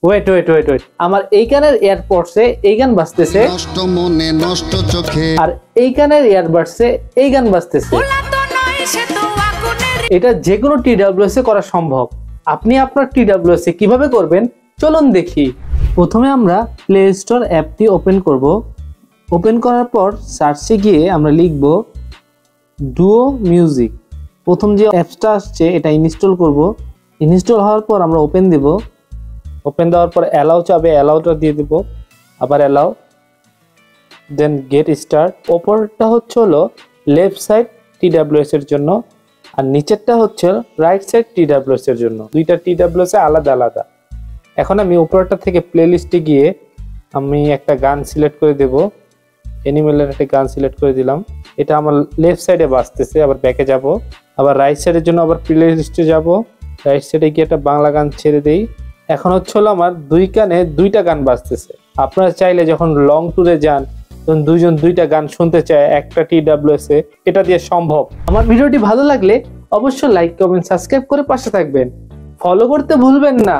Wait wait wait wait, আমার এই কানের এয়ারপডসে এই গান বাজতেছে, নষ্ট মনে নষ্ট চোখে, আর এই কানের এয়ারবাডসে এই গান বাজতেছে। এটা যে কোনো TWS এ করা সম্ভব। আপনি আপনার TWS এ কিভাবে করবেন চলুন দেখি। প্রথমে আমরা প্লে স্টোর অ্যাপটি ওপেন করব। ওপেন করার পর সার্চে গিয়ে আমরা লিখব ডুও মিউজিক। প্রথম যে অ্যাপসটা আসছে এটা ইনস্টল করব। ইনস্টল হওয়ার পর আমরা ওপেন দেব। ওপেন দেওয়ার পর অ্যালাউ চাবে, অ্যালাউটা দিয়ে দেব, আবার অ্যালাউ, দেন গেট স্টার্ট। ওপরটা হচ্ছে হলো লেফট সাইড TWS এর জন্য, আর নিচেরটা হচ্ছে রাইট সাইড TWS এর জন্য। দুইটা TWS আলাদা আলাদা। এখন আমি উপরটা থেকে প্লেলিস্টে গিয়ে আমি একটা গান সিলেক্ট করে দেব। অ্যানিমেলের একটা গান সিলেক্ট করে দিলাম। এটা আমার লেফট সাইডে বাজতেছে। আবার ব্যাকে যাব, আবার রাইট সাইডের জন্য আবার প্লেলিস্টে যাব। রাইট সাইডে গিয়ে একটা বাংলা গান ছেড়ে দেই। এখন হচ্ছে হলো আমার দুই কানে দুইটা গান বাজতেছে। আপনারা চাইলে যখন লং ট্যুরে যান, যখন দুইজন দুইটা গান শুনতে চায় একটা TWS এ, এটা দিয়ে সম্ভব। আমার ভিডিওটি ভালো লাগলে অবশ্যই লাইক, কমেন্ট, সাবস্ক্রাইব করে পাশে থাকবেন। ফলো করতে ভুলবেন না।